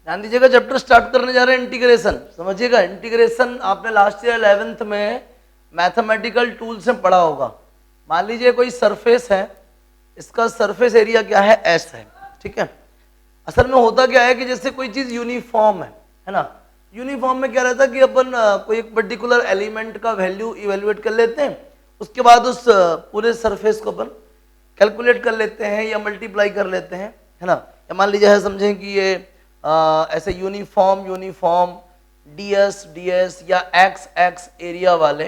ध्यान दीजिएगा, chapter start करने जा रहे हैं इंटीग्रेशन। समझिएगा, इंटीग्रेशन आपने लास्ट ईयर 11th में मैथमेटिकल टूल्स में पढ़ा होगा। मान लीजिए कोई सरफेस है, इसका सरफेस एरिया क्या है, एस है, ठीक है। असल में होता क्या है कि जैसे कोई चीज यूनिफॉर्म है ना। यूनिफॉर्म में क्या रहता है कि अपन कोई एक पर्टिकुलर एलिमेंट का वैल्यू इवेल्युएट कर लेते हैं, उसके बाद उस पूरे सरफेस को अपन कैलकुलेट कर लेते हैं या मल्टीप्लाई कर लेते हैं, है ना। या मान लीजिए है, समझें कि ये ऐसे यूनिफॉर्म डीएस डीएस या एक्स एक्स एरिया वाले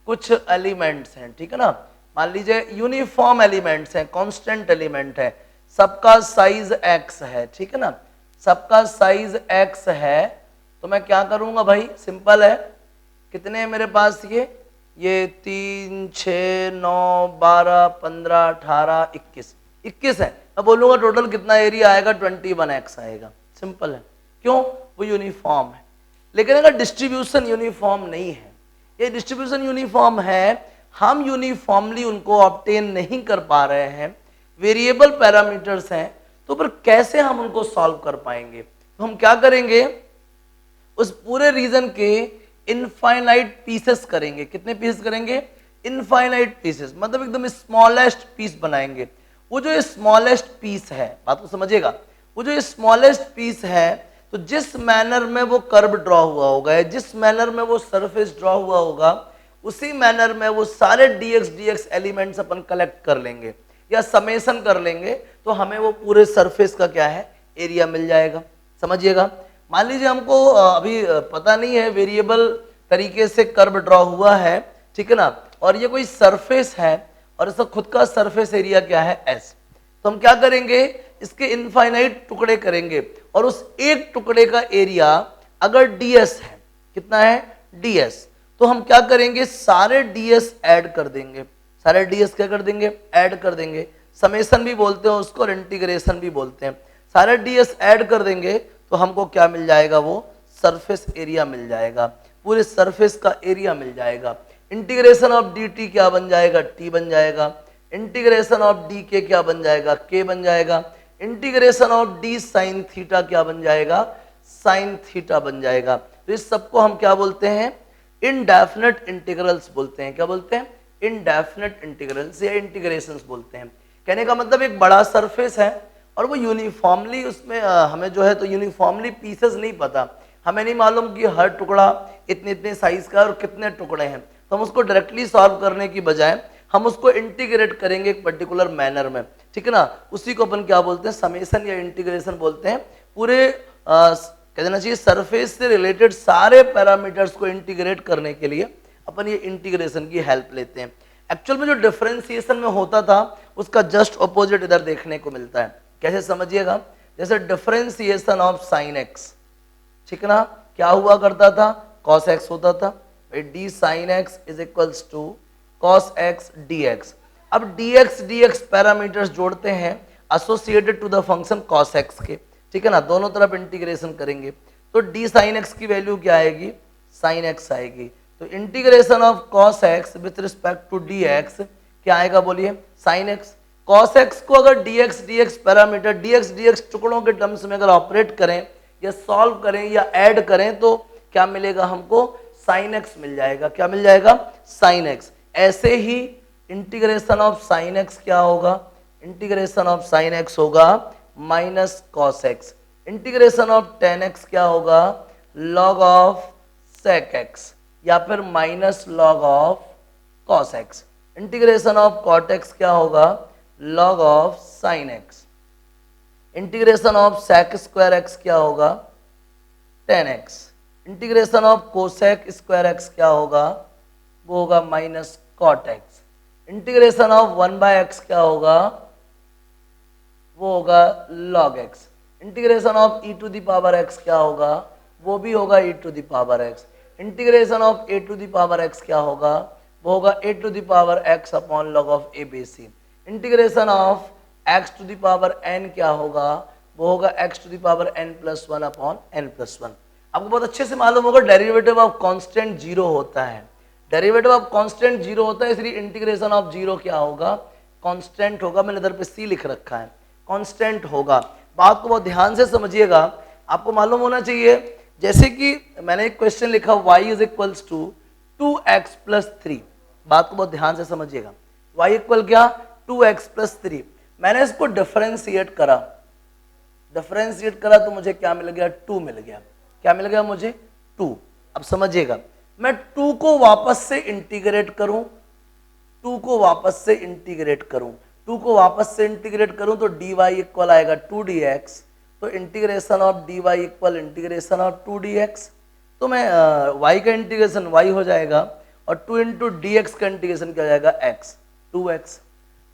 कुछ एलिमेंट्स हैं, ठीक है ना। मान लीजिए यूनिफॉर्म एलिमेंट्स हैं, कांस्टेंट एलिमेंट है, सबका साइज एक्स है, ठीक है ना। सबका साइज एक्स है, तो मैं क्या करूंगा भाई, सिंपल है। कितने हैं मेरे पास ये 3 6 9 12 15 18 21 है। मैं बोलूंगा टोटल कितना एरिया आएगा, 21x आएगा। सिंपल है, क्यों, वो यूनिफॉर्म है। लेकिन अगर डिस्ट्रीब्यूशन यूनिफॉर्म नहीं है, ये डिस्ट्रीब्यूशन यूनिफॉर्म है, हम यूनिफॉर्मली उनको ऑब्टेन नहीं कर पा रहे हैं, वेरिएबल पैरामीटर्स हैं, तो फिर कैसे हम उनको सॉल्व कर पाएंगे। तो हम क्या करेंगे, उस पूरे रीजन के इनफाइनाइट पीसेस करेंगे। कितने पीसेस करेंगे, इनफाइनाइट पीसेस, मतलब एकदम स्मॉलेस्ट पीस बनाएंगे। वो जो स्मॉलेस्ट पीस है, बात को समझिएगा, वो जो स्मॉलेस्ट पीस है, तो जिस मैनर में वो कर्व ड्रॉ हुआ होगा, जिस मैनर में वो सरफेस ड्रॉ हुआ होगा, उसी मैनर में वो सारे dx एलिमेंट्स अपन कलेक्ट कर लेंगे या समेशन कर लेंगे, तो हमें वो पूरे सरफेस का क्या है, एरिया मिल जाएगा। समझिएगा, मान लीजिए हमको अभी पता नहीं है, वेरिएबल तरीके से कर्व ड्रॉ हुआ है, ठीक है ना, और ये कोई सरफेस है और इसका खुद का सरफेस एरिया क्या है, एस। तो हम क्या करेंगे, इसके इनफाइनाइट टुकड़े करेंगे और उस एक टुकड़े का एरिया अगर ds है, कितना है, ds, तो हम क्या करेंगे, सारे ds ऐड कर देंगे। सारे ds क्या कर देंगे, ऐड कर देंगे। समेशन भी बोलते हैं उसको और इंटीग्रेशन भी बोलते हैं। सारे ds ऐड कर देंगे तो हमको क्या मिल जाएगा, वो सरफेस एरिया मिल जाएगा, पूरे सरफेस का एरिया मिल जाएगा। इंटीग्रेशन ऑफ dt क्या बन जाएगा, t बन जाएगा। इंटीग्रेशन ऑफ dk क्या बन जाएगा, k बन जाएगा। Integration of d sine theta क्या बन जाएगा, साइन थीटा बन जाएगा। तो इस सबको हम क्या बोलते हैं, इनडेफिनेट इंटीग्रल्स बोलते हैं। क्या बोलते हैं, इनडेफिनेट इंटीग्रल्स या इंटीग्रेशंस बोलते हैं। कहने का मतलब एक बड़ा सरफेस है और वो यूनिफॉर्मली उसमें हमें जो है तो यूनिफॉर्मली पीसेस नहीं पता, हमें नहीं मालूम कि हर टुकड़ा इतने इतने साइज का और कितने टुकड़े हैं। तो हम उसको डायरेक्टली सॉल्व करने की बजाय हम उसको इंटीग्रेट करेंगे एक पर्टिकुलर मैनर में, ठीक है ना। उसी को अपन क्या बोलते हैं, समेशन या इंटीग्रेशन बोलते हैं। पूरे कह देना चाहिए सरफेस से रिलेटेड सारे पैरामीटर्स को इंटीग्रेट करने के लिए अपन ये इंटीग्रेशन की हेल्प लेते हैं। एक्चुअल में जो डिफरेंशिएशन में होता था उसका जस्ट ऑपोजिट इधर देखने को मिलता है। कैसे समझिएगा, जैसे डिफरेंशिएशन ऑफ साइन एक्स, ठीक है ना, क्या हुआ करता था, cos x होता था, d sin x is equals to cos x dx। अब dx dx पैरामीटर्स जोड़ते हैं associated to the function cos x के, ठीक है ना, दोनों तरफ इंटीग्रेशन करेंगे तो d sin x की वैल्यू क्या आएगी, sin x आएगी। तो integration of cos x with respect to dx क्या आएगा, बोलिए, sin x। cos x को अगर dx dx parameter dx dx टुकड़ों के टर्म्स में अगर ऑपरेट करें या सॉल्व करें या ऐड करें तो क्या मिलेगा हमको, sin x मिल जाएगा। क्या मिल जाएगा, sin x। ऐसे ही इंटीग्रेशन ऑफ sin x क्या होगा, इंटीग्रेशन ऑफ sin x होगा minus cos x। Integration of tan x क्या होगा, log ऑफ sec x या फिर minus log of cos x। Integration of cot x क्या होगा, log of sin x। Integration of sec square x क्या होगा, tan x। Integration of cosec square x क्या होगा, वो होगा minus cot x। Integration of 1/x क्या होगा, वो होगा log x। Integration of e to the power x क्या होगा, वो भी होगा e to the power x। Integration of a to the power x क्या होगा, वो होगा a to the power x upon log of abc। Integration of x to the power n क्या होगा, वो होगा x to the power n+1 upon n+1। आपको बहुत अच्छे से मालूम होगा डेरिवेटिव ऑफ कांस्टेंट जीरो होता है। डेरिवेटिव ऑफ कांस्टेंट जीरो होता है, इसलिए इंटीग्रेशन ऑफ जीरो क्या होगा, कांस्टेंट होगा। मैंने इधर पे c लिख रखा है, कांस्टेंट होगा। बात को बहुत ध्यान से समझिएगा। आपको मालूम होना चाहिए, जैसे कि मैंने एक क्वेश्चन लिखा y is equals to 2x plus 3, बात को बहुत ध्यान से समझिएगा। y इक्वल क्या, 2x प्लस 3। मैंने इसको डिफरेंशिएट करा, तो मुझे क्या मिल गया, 2 मिल गया। क्या मिल गया मुझे, 2। अब समझिएगा, मैं 2 को वापस से इंटीग्रेट करूं, 2 को वापस से इंटीग्रेट करूं, 2 को वापस से इंटीग्रेट करूं तो dy इक्वल आएगा 2dx, तो integration of dy equal integration of 2dx। तो मैं y का इंटीग्रेशन y हो जाएगा और 2 इंटू dx का इंटीग्रेशन क्या हो जाएगा, x, 2x।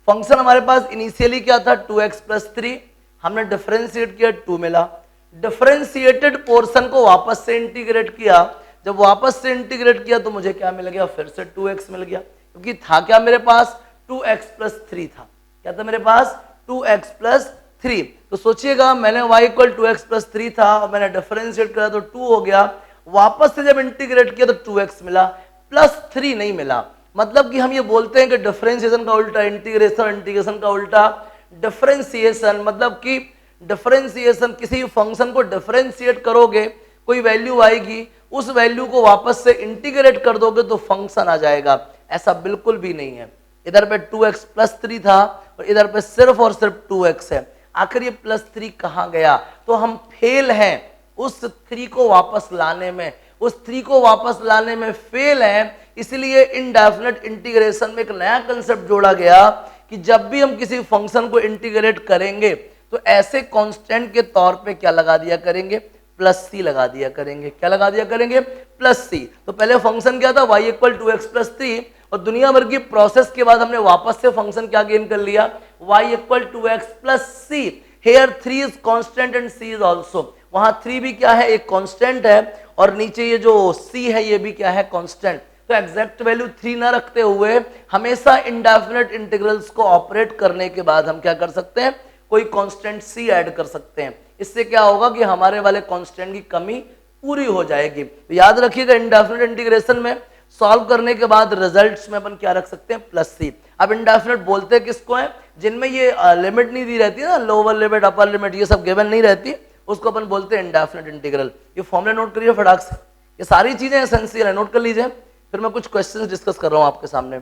फंक्शन हमारे पास इनिशियली क्या था, 2x प्लस 3, हमने डिफरेंशिएट किया, 2 मिला। डिफरेंशिएटेड पोर्शन को वापस से इंटीग्रेट किया, जब वापस से इंटीग्रेट किया तो मुझे क्या मिल गया, फिर से 2x मिल गया, क्योंकि था क्या मेरे पास, 2x प्लस 3 था। क्या था मेरे पास, 2x प्लस 3। तो सोचिएगा, मैंने y इक्वल 2x प्लस 3 था और मैंने डिफरेंशिएट करा तो 2 हो गया, वापस से जब इंटीग्रेट किया तो 2x मिला, प्लस 3 नहीं मिला। मतलब कि हम ये बोलते हैं कि डिफरेंशिएशन का उल्टा इंटीग्रेशन, इंटीग्रेशन का उल्टा डिफरेंशिएशन। मतलब कि डिफरेंशिएशन, किसी फंक्शन को डिफरेंशिएट करोगे, कोई वैल्यू आएगी, उस वैल्यू को वापस से इंटीग्रेट कर दोगे तो फंक्शन आ जाएगा। ऐसा बिल्कुल भी नहीं है। इधर पे 2x प्लस 3 था और इधर पे सिर्फ और सिर्फ 2x है। आखिर ये प्लस 3 कहाँ गया, तो हम फेल हैं उस 3 को वापस लाने में, उस 3 को वापस लाने में फेल हैं। इसलिए इनडेफिनेट इंटीग्रेशन में एक नया कंसेप्ट जोड़ा गया कि जब भी हम किसी फंक्शन को इंटीग्रेट करेंगे तो ऐसे कांस्टेंट के तौर पे क्या लगा दिया करेंगे, प्लस सी लगा दिया करेंगे। क्या लगा दिया करेंगे, प्लस सी। तो पहले फंक्शन क्या था, y इक्वल 2x प्लस 3, और दुनिया भर की प्रोसेस के बाद हमने वापस से फंक्शन क्या गेन कर लिया, y equal 2x plus c. Here 3 is constant and c is also, वहां 3 भी क्या है, एक कांस्टेंट है, और नीचे ये जो c है ये भी क्या है, कांस्टेंट। तो एग्जैक्ट वैल्यू 3 ना रखते हुए हमेशा इंडेफिनेट इंटीग्रल्स को ऑपरेट करने के बाद हम क्या कर सकते हैं, कोई कांस्टेंट c ऐड कर सकते हैं। इससे क्या होगा कि हमारे वाले कांस्टेंट की कमी पूरी हो जाएगी। तो याद रखिएगा, इंडेफिनेट इंटीग्रेशन में सॉल्व करने के बाद रिजल्ट्स में अपन क्या रख सकते हैं, प्लस सी। अब इंडेफिनेट बोलते हैं किसको है, जिनमें ये लिमिट नहीं दी रहती है ना, लोअर लिमिट अपर लिमिट ये सब गिवन नहीं रहती, उसको अपन बोलते हैं इंडेफिनेट इंटीग्रल। ये फॉर्मूला नोट करिए फटाक से, ये सारी चीजें एसेंशियल है, नोट कर लीजिए। फिर मैं कुछ क्वेश्चंस डिस्कस कर रहा हूं आपके सामने।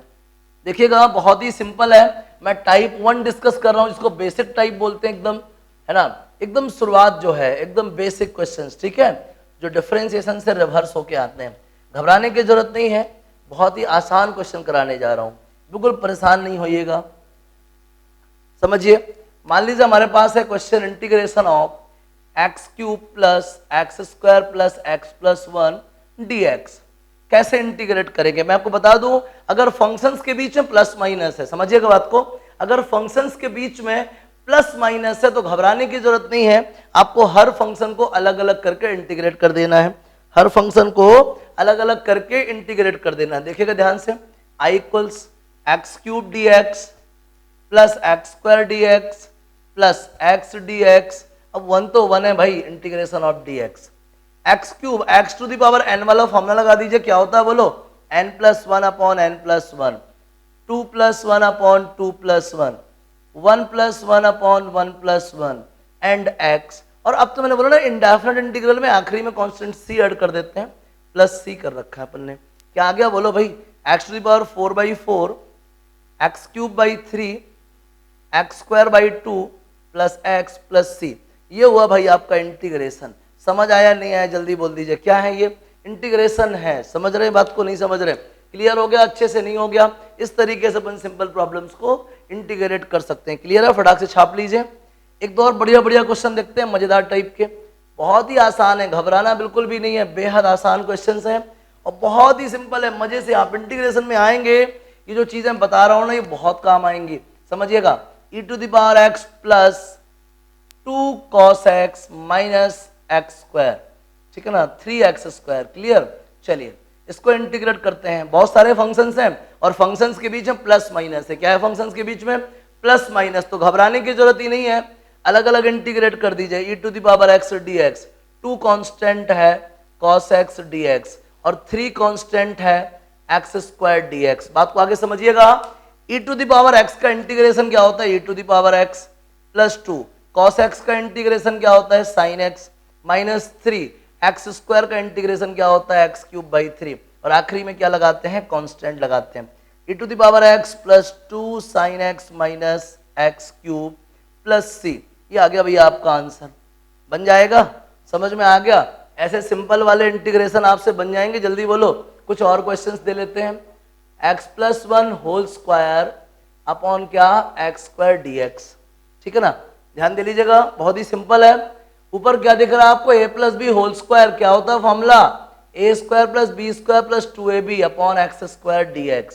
देखिएगा, बहुत ही सिंपल है, मैं टाइप 1 डिस्कस कर रहा हूं, जिसको बेसिक टाइप बोलते हैं, एकदम है ना, एकदम शुरुआत जो है, एकदम बेसिक क्वेश्चंस, ठीक है, जो डिफरेंशिएशन से रिवर्स होके आते हैं। घबराने की जरूरत नहीं है, बहुत ही आसान क्वेश्चन कराने जा रहा हूं, बिल्कुल परेशान नहीं होइएगा। समझिए, मान लीजिए हमारे पास है question, integration of x cube plus x square plus x plus 1 dx। कैसे इंटीग्रेट करेंगे, मैं आपको बता दूं, अगर फंक्शंस के बीच में प्लस माइनस है, समझिएगा बात को, अगर फंक्शंस के बीच में प्लस माइनस है तो घबराने की जरूरत नहीं है, आपको हर फंक्शन को अलग अलग करके इंटीग्रेट कर देना है, हर फंक्शन को अलग अलग करके इंटीग्रेट कर देना है। देखिएगा ध्यान से, i equals x cube d x plus x square d x plus x d x. अब 1 तो 1 है भाई, integration of d x, x cube x to the power n वाला फॉर्मूला लगा दीजिए, क्या होता है बोलो, n plus 1 upon n plus 1, 2 plus 1 upon 2 plus 1, 1 plus 1 upon 1 plus 1 and x। और अब तो मैंने बोला ना, इंडेफिनेट इंटीग्रल में आखिरी में कांस्टेंट c ऐड कर देते हैं, प्लस c कर रखा है अपन ने। क्या आ गया बोलो भाई, x to the power 4/4 x cube by 3 x square by 2 plus x plus c। ये हुआ भाई आपका इंटीग्रेशन। समझ आया नहीं आया, जल्दी बोल दीजिए, क्या है ये, इंटीग्रेशन है। समझ रहे बात को, नहीं समझ रहे, क्लियर हो गया, अच्छे से नहीं हो गया, इस तरीके से अपन सिंपल प्रॉब्लम्स को इंटीग्रेट कर सकते हैं। क्लियर है, फटाक से छाप लीजिए। एक दो और बढ़िया बढ़िया क्वेश्चन देखते हैं, मजेदार टाइप के, बहुत ही आसान है, घबराना बिल्कुल भी नहीं है, बेहद आसान क्वेश्चन है और बहुत ही सिंपल है। मजे से आप इंटीग्रेशन में आएंगे, ये जो चीजें बता रहा हूं ना, ये बहुत काम आएंगी। समझिएगा, e to the power x plus 2 cos x minus x square, ठीक है ना, 3x स्क्वायर। क्लियर, चलिए इसको इंटीग्रेट करते हैं। बहुत सारे फंक्शंस हैं और फंक्शंस के बीच में प्लस माइनस है। क्या है फंक्शंस के बीच में, प्लस माइनस, तो घबराने की जरूरत ही नहीं है, अलग अलग इंटीग्रेट कर दीजिए। e to the power x dx, 2 constant है cos x dx और 3 कांस्टेंट है x स्क्वायर dx। बात को आगे समझिएगा, e to the power x का इंटीग्रेशन क्या होता है, e to the power x plus 2, cos x का इंटीग्रेशन क्या होता है, sin x -3, एक्स स्क्वायर का इंटीग्रेशन क्या होता है x³/3, और आखिरी में क्या लगाते हैं, कांस्टेंट लगाते हैं, e⁻x + 2 sin x - x³ + c। ये आ गया भैया आपका आंसर, बन जाएगा, समझ में आ गया। ऐसे सिंपल वाले इंटीग्रेशन आपसे बन जाएंगे, जल्दी बोलो। कुछ और क्वेश्चंस दे लेते हैं। x+1² अपॉन क्या, x² dx, ठीक है ना, ध्यान दे लीजिएगा, बहुत ही सिंपल है। ऊपर क्या दिख रहा है आपको, a+b² क्या होता है formula, a² + b² + 2ab upon x² dx।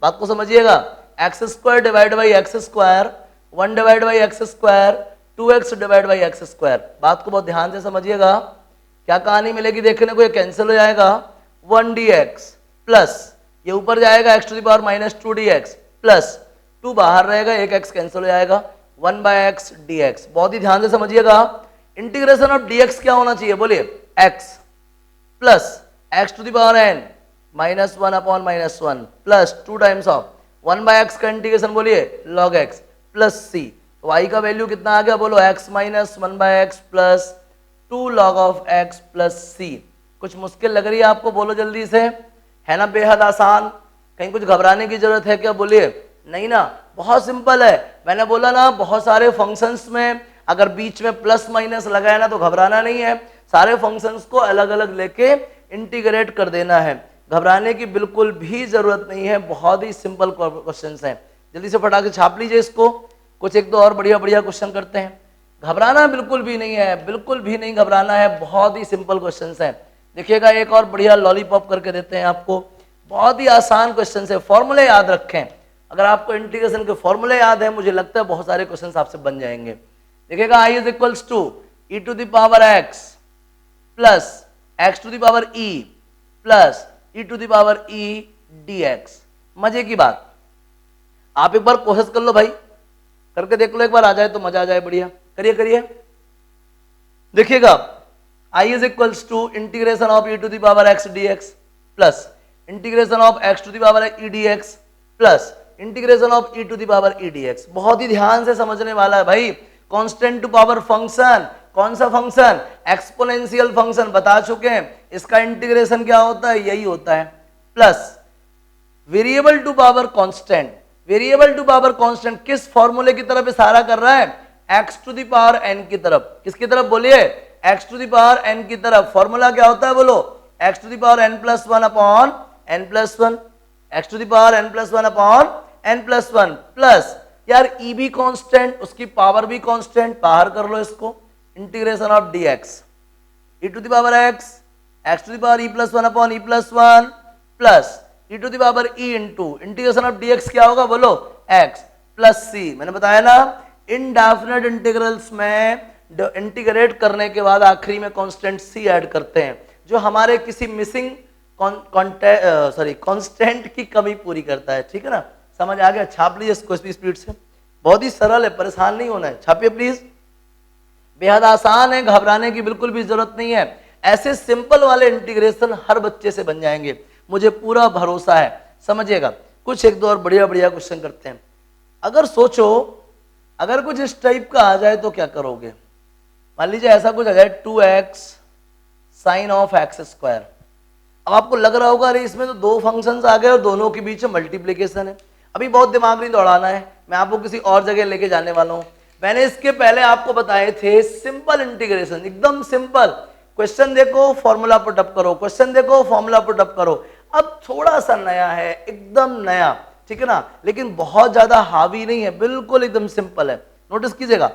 बात को समझिएगा, x² / x², 1 / x², 2x / x²। बात को बहुत ध्यान से समझिएगा, क्या कहानी मिलेगी देखने को, ये कैंसिल हो जाएगा, 1 dx प्लस ये ऊपर जाएगा x⁻⁻2 dx प्लस 2 बाहर रहेगा, एक x कैंसिल हो जाएगा, 1/x dx। बहुत ही ध्यान से समझिएगा, इंटीग्रेशन ऑफ dx क्या होना चाहिए, बोलिए, x plus x⁻n -1/-1 plus 2 times of 1/x का इंटीग्रेशन, बोलिए, log x प्लस c। तो y का वैल्यू कितना आ गया, बोलो, x - 1/x plus 2 log of x plus c। कुछ मुश्किल लग रही है आपको, बोलो जल्दी से, है ना बेहद आसान, कहीं कुछ घबराने की जरूरत है क्या, बोलिए, नहीं ना, बहुत सिंपल है। मैंने बोला ना, बहुत सारे फंक्शंस में अगर बीच में प्लस माइनस लगाया ना तो घबराना नहीं है, सारे फंक्शंस को अलग अलग लेके इंटीग्रेट कर देना है, घबराने की बिल्कुल भी जरूरत नहीं है, बहुत ही सिंपल क्वेश्चंस हैं। जल्दी से फटाके छाप लीजिए इसको, कुछ एक दो और बढ़िया बढ़िया क्वेश्चन करते हैं। घबराना बिल्कुल भी नहीं है, बिल्कुल भी नहीं घबराना है, बहुत ही सिंपल क्वेश्चंस हैं। देखिएगा, एक और बढ़िया लॉलीपॉप करके देते हैं आपको, बहुत ही आसान क्वेश्चन है, फॉर्मूले याद रखें। अगर आपको इंटीग्रेशन के फॉर्मूले याद है, मुझे लगता है बहुत सारे क्वेश्चन आपसे बन जाएंगे। देखिएगा, i = e⁻x plus x⁻e plus e⁻e dx। मजे की बात, आप एक बार कोशिश कर लो भाई, करके देख लो, एक बार आ जाए तो मजा आ जाए, बढ़िया करिए करिए। देखिएगा, i = integration of e⁻x dx plus integration of x⁻e dx plus integration of e⁻e dx। बहुत ही ध्यान से समझने वाला है भाई। कांस्टेंट टू पावर फंक्शन, कौन सा फंक्शन, एक्सपोनेंशियल फंक्शन, बता चुके हैं, इसका इंटीग्रेशन क्या होता है, यही होता है, plus variable to power constant. Variable to power constant किस फॉर्मूले की तरफ इशारा कर रहा है, x⁻n की तरफ। किसकी तरफ, बोलिए, x⁻n की तरफ। फॉर्मूला क्या होता है, बोलो, x⁻n+1 upon n+1, x⁻n+1 upon n+1 plus, यार e भी कांस्टेंट, उसकी पावर भी कांस्टेंट, बाहर कर लो इसको, integration of dx e⁻x x⁻e+1 upon e+1 plus e⁻e into integration of dx क्या होगा, बोलो, x प्लस c। मैंने बताया ना, इनडेफिनेट इंटीग्रल्स में इंटीग्रेट करने के बाद आखिरी में कांस्टेंट c ऐड करते हैं, जो हमारे किसी मिसिंग कांस्टेंट की कमी पूरी करता है, ठीक है ना, समझ आ गया। छाप लीजिए इसको स्पीड से, बहुत ही सरल है, परेशान नहीं होना है, छापिए प्लीज, बेहद आसान है, घबराने की बिल्कुल भी जरूरत नहीं है। ऐसे सिंपल वाले इंटीग्रेशन हर बच्चे से बन जाएंगे, मुझे पूरा भरोसा है, समझिएगा। कुछ एक दो और बढ़िया बढ़िया क्वेश्चन करते हैं। अगर सोचो, अगर कुछ इस टाइप का आ जाए तो क्या करोगे, मान लीजिए ऐसा कुछ आ जाए, 2x sin of x²। अब आपको लग रहा होगा, अरे इसमें तो दो फंक्शंस आ गए और दोनों के बीच में मल्टीप्लीकेशन है। अभी बहुत दिमाग नहीं दौड़ाना है, मैं आपको किसी और जगह लेके जाने वाला हूं। मैंने इसके पहले आपको बताए थे सिंपल इंटीग्रेशन, एकदम सिंपल। क्वेश्चन देखो, फॉर्मूला पुट अप करो, क्वेश्चन देखो, फॉर्मूला पुट अप करो। अब थोड़ा सा नया है, एकदम नया, ठीक है ना, लेकिन बहुत ज्यादा हावी नहीं है, बिल्कुल एकदम सिंपल है। नोटिस कीजिएगा,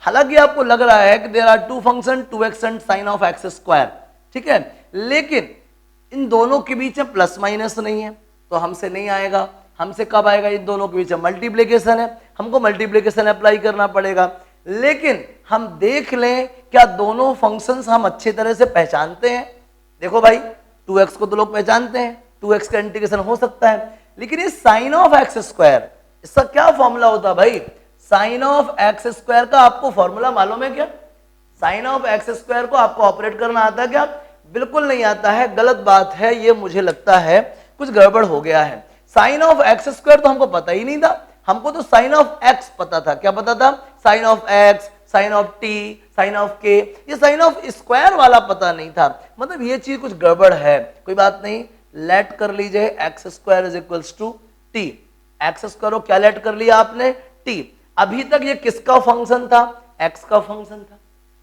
हालांकि आपको लग रहा है कि there are two function 2x and sin of x², ठीक है, लेकिन इन दोनों के बीच में प्लस माइनस नहीं है, तो हमसे नहीं आएगा। हमसे कब आएगा, इन दोनों के बीच में मल्टीप्लिकेशन है, हमको मल्टीप्लिकेशन अप्लाई करना पड़ेगा। लेकिन हम देख लें, क्या दोनों फंक्शंस हम अच्छी तरह से पहचानते हैं। देखो भाई, 2x को तो लोग पहचानते हैं, 2x का इंटीग्रेशन हो सकता है, लेकिन ये sin of x², इसका क्या फॉर्मूला होता है भाई, sin of x² का आपको फॉर्मूला मालूम है क्या? sin of x² को आपको ऑपरेट करना आता है क्या? बिल्कुल नहीं आता है, गलत बात है, ये मुझे लगता है कुछ गड़बड़ हो गया है। sin of x² तो हमको पता ही नहीं था, हमको तो sin of x पता था। क्या पता था? sin of x, sine of t, sine of k, ये साइन ऑफ स्क्वायर वाला पता नहीं था, मतलब ये चीज कुछ गड़बड़ है। कोई बात नहीं, लेट कर लीजिए x square is equals to t. X square को क्या लेट कर लिया आपने, टी। अभी तक ये किसका फंक्शन था, एक्स का फंक्शन था,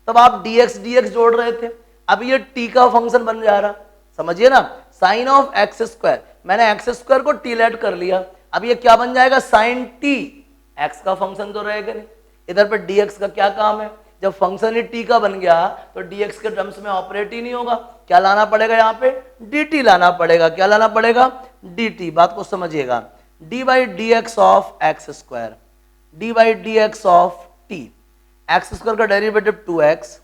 तब आप dx dx जोड़ रहे थे, अब ये t का फंक्शन बन जा रहा, समझिए ना, साइन ऑफ एक्स स्क्वायर, मैंने एक्स स्क्वायर को t लेट कर लिया, अब ये क्या बन जाएगा, साइन t, x का फंक्शन तो रहेगा नहीं। इधर पे dx का क्या काम है, जब फंक्शन ही t का बन गया तो dx के टर्म्स में ऑपरेट ही नहीं होगा, क्या लाना पड़ेगा यहाँ पे, dt लाना पड़ेगा, क्या लाना पड़ेगा, dt। बात को समझिएगा, d by d x of x square, d by d x of t, x square का डेरिवेटिव 2x,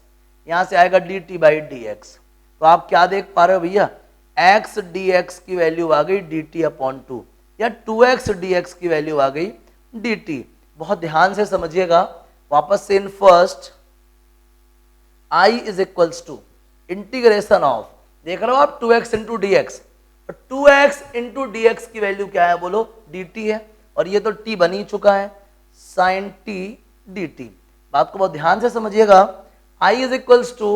यहां से आएगा dt बाई डी एक्स। तो आप क्या देख पा रहे हो भैया, x dx की वैल्यू आ गई dt अपॉन 2, या 2x dx की वैल्यू आ गई dt। बहुत ध्यान से समझिएगा, वापस से in first i is equals to integration of, देख रहे हो आप 2x into d x, 2x into d x की वैल्यू क्या है बोलो, dt है, और ये तो t बन ही चुका है, साइन t dt। बात को बहुत ध्यान से समझिएगा, i is equals to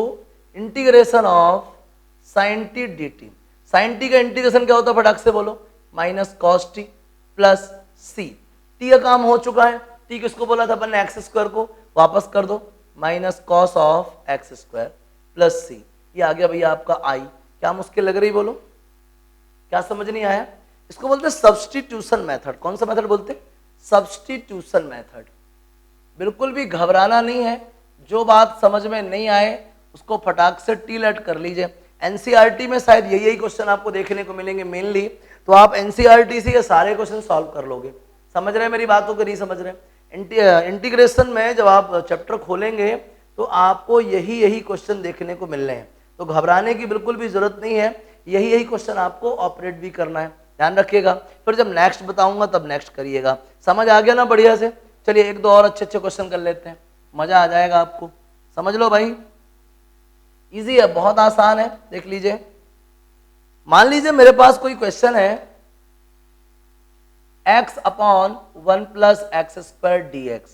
integration of sine t d t. Sine t का इंटीग्रेशन क्या होता है, फटाक से बोलो, माइनस कॉस टी प्लस सी। टी का काम हो चुका है, टी किसको बोला था अपन ने, एक्स स्क्वायर को, वापस कर दो, minus cos of x square plus C. ये आ गया भैया आपका आई। क्या मुश्किल लग रही बोलो, क्या समझ नहीं आया, इसको बोलते हैं सब्स्टिट्यूशन मेथड। कौन सा मेथड बोलते, सब्स्टिट्यूशन मेथड। बिल्कुल भी घबराना नहीं है, जो बात समझ में नहीं आए उसको फटाक से टी लेट कर लीजिए। एनसीईआरटी में शायद यही क्वेश्चन आपको देखने को मिलेंगे मेनली, तो आप एनसीईआरटी से ये सारे क्वेश्चन सॉल्व कर लोगे। समझ रहे हैं मेरी बातों को, नहीं समझ रहे, इंटीग्रेशन में जब आप चैप्टर खोलेंगे तो आपको यही क्वेश्चन देखने को मिलने हैं, तो घबराने की बिल्कुल भी जरूरत नहीं है, यही क्वेश्चन आपको ऑपरेट भी करना है, ध्यान रखिएगा। फिर जब नेक्स्ट बताऊंगा तब नेक्स्ट करिएगा। समझ आ गया ना बढ़िया से, चलिए एक दो और अच्छे क्वेश्चन कर लेते हैं, मजा आ जाएगा आपको। समझ लो भाई, इजी है, बहुत आसान है, देख लीजिए। मान लीजिए मेरे पास कोई क्वेश्चन है, x upon 1 plus x square d x.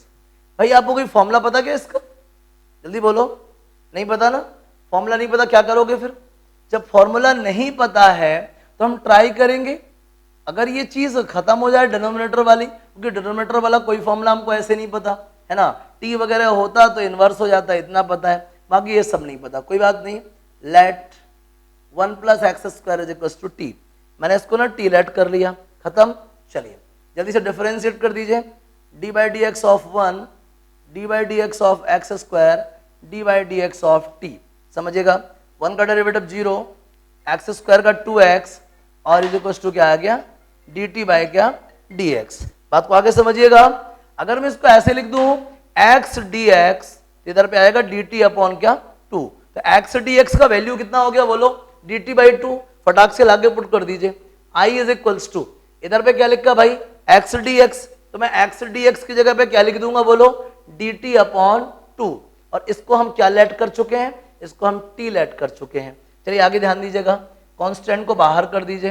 भाई आपको कोई फॉर्मूला पता क्या इसका, जल्दी बोलो, नहीं पता ना, फॉर्मूला नहीं पता, क्या करोगे फिर, जब फॉर्मूला नहीं पता है तो हम ट्राई करेंगे, अगर ये चीज खत्म हो जाए डिनोमिनेटर वाली, क्योंकि डिनोमिनेटर वाला कोई फॉर्मूला हमको ऐसे नहीं पता है ना, टी वगैरह होता तो इन्वर्स हो जाता, इतना पता है, बाकी ये सब नहीं पता। कोई बात नहीं, let 1 plus x square is equal to t, मैंने इसको ना टी लेट कर लिया, खत्म। चलिए जल्दी से डिफरेंशिएट कर दीजिए, D by d x of 1 D by d x of x square D by d x of T. समझिएगा, 1 का डेरिवेटिव 0, एक्स स्क्वायर का 2x और इज इक्वल टू क्या आ गया, डी टी बाई क्या डी एक्स। बात को आगे समझिएगा, अगर मैं इसको ऐसे लिख दूं x डी एक्स, इधर पे आएगा डी टी अपॉन क्या 2, तो x डी एक्स का वैल्यू कितना हो गया बोलो, डी टी बाई 2, फटाक से लाके पुट कर दीजिए, i इज इक्वल्स टू, इधर पे क्या लिखा भाई x डी एक्स, तो मैं x डी एक्स की जगह पे क्या लिख दूंगा बोलो, डी टी अपॉन 2, और इसको हम क्या लेट कर चुके हैं, इसको हम t लेट कर चुके हैं। चलिए आगे ध्यान दीजिएगा, कांस्टेंट को बाहर कर दीजिए,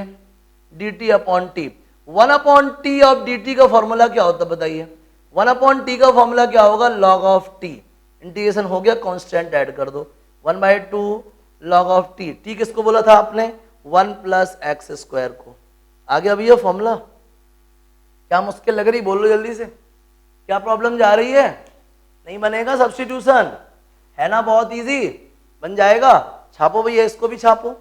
D T upon T. 1 upon T of D T का फॉर्मूला क्या होता है बताइए, 1 अपॉन टी का फॉर्मूला क्या होगा, लॉग ऑफ टी। इंटीग्रेशन हो गया, कांस्टेंट ऐड कर दो, 1/2 लॉग ऑफ टी। टी किसको बोला था आपने, 1 प्लस एक्स स्क्वायर को। आ गया अभी ये फॉर्मूला, क्या मुश्किल लग रही, बोलो जल्दी से, क्या प्रॉब्लम जा रही है, नहीं बनेगा सब्स्टिट्यूशन, है ना, बहुत इजी बन जाएगा। छापो भैया, इसको भी छापो,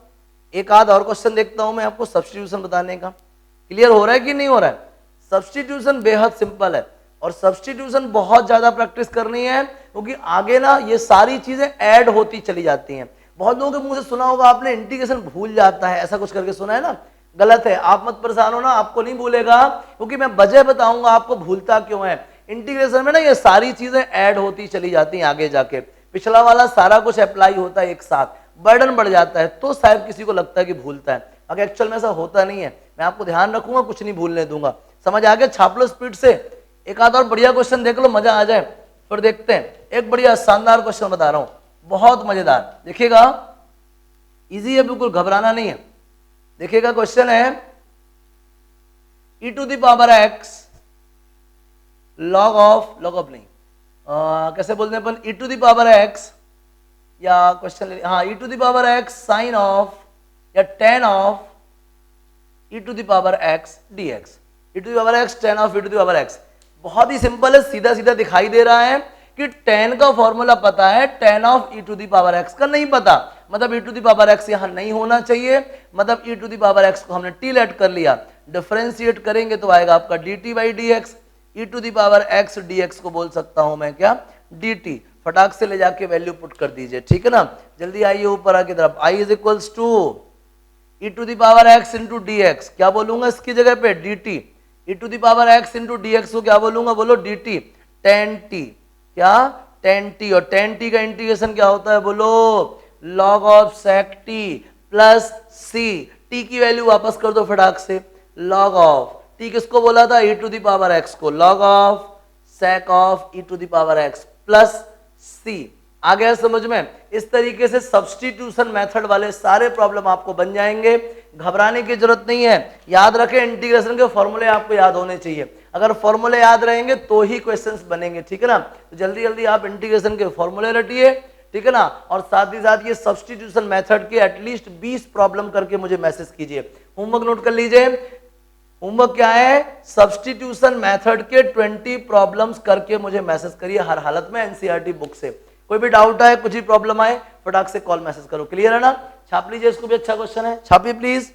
एक आध और क्वेश्चन देखता हूं मैं आपको सब्स्टिट्यूशन बताने का। क्लियर हो रहा है कि नहीं हो रहा है, सब्स्टिट्यूशन बेहद सिंपल है, और सब्स्टिट्यूशन बहुत ज्यादा प्रैक्टिस करनी है, क्योंकि आगे ना ये सारी चीजें ऐड होती चली जाती हैं। बहुत लोगों के मुंह से सुना होगा आपने, इंटीग्रेशन भूल जाता है, ऐसा कुछ करके सुना है ना, गलत है, आप मत परेशान हो ना, आपको नहीं भूलेगा, क्योंकि मैं वजह बताऊंगा आपको भूलता क्यों है। इंटीग्रेशन में ना ये सारी चीजें ऐड होती चली जाती हैं, आगे जाके पिछला वाला सारा कुछ अप्लाई होता है एक साथ, बर्डन बढ़ जाता है, तो शायद किसी को लगता है कि भूलता है, अगर एक्चुअल में ऐसा होता नहीं है। मैं आपको ध्यान रखूंगा, कुछ नहीं भूलने दूंगा। समझ आ गया, छाप लो स्पीड से, एक आध और बढ़िया क्वेश्चन देख लो, मजा आ जाए, फिर देखते हैं। एक बढ़िया शानदार क्वेश्चन बता रहा हूं, बहुत मजेदार, देखिएगा, इजी है, बिल्कुल घबराना नहीं है। देखिएगा क्वेश्चन है, e to the power x log of नहीं, कैसे बोलते हैं अपन, e to the power x, या क्वेश्चन हाँ e to the power x sine of या tan of e to the power x d x, e to the power x tan of e to the power x. बहुत ही simple है, सीधा सीधा दिखाई दे रहा है कि टेन का फॉर्मूला पता है, tan of e to the power x का नहीं पता, मतलब e to the power x यहां नहीं होना चाहिए, मतलब e to the power x को हमने टी लेट कर लिया, डिफरेंशिएट करेंगे तो आएगा आपका d t by d x, e to the power x d x को बोल सकता हूं मैं क्या, डी टी। फटाक से ले जाके वैल्यू पुट कर दीजिए, ठीक है ना। जल्दी आइए ऊपर आके तरफ, I is equals to e to the power x into d x, क्या बोलूंगा इसकी जगह पे, d t, e to the power x into d x को क्या बोलूंगा, बोलो डी टी, टेन टी, क्या टेन टी, और टेन टी का इंटीग्रेशन क्या होता है, बोलो log of sec t plus C, t की वैल्यू वापस कर दो फटाक से, लॉग ऑफ टी किसको बोला था, e to the power x को, log of sec of e to the power x plus C. आ गया समझ में। इस तरीके से सब्स्टिट्यूशन मेथड वाले सारे प्रॉब्लम आपको बन जाएंगे, घबराने की जरूरत नहीं है। याद रखें इंटीग्रेशन के फॉर्मूले आपको याद होने चाहिए, अगर फॉर्मूले याद रहेंगे तो ही क्वेश्चंस बनेंगे, ठीक है ना। तो जल्दी जल्दी आप इंटीग्रेशन के फॉर्मूले रटिए, ठीक है ना, और साथ ही साथ ये सब्स्टिट्यूशन मेथड के एटलीस्ट 20 प्रॉब्लम करके मुझे मैसेज कीजिए। होमवर्क नोट कर लीजिए, होमवर्क क्या है, सब्स्टिट्यूशन मेथड के 20 प्रॉब्लम्स करके मुझे मैसेज करिए हर हालत में एनसीईआरटी बुक से। कोई भी डाउट आए, कुछ भी प्रॉब्लम आए, फटाक से कॉल मैसेज करो। क्लियर है ना, छाप लीजिए, इसको भी अच्छा क्वेश्चन है, छापिए प्लीज।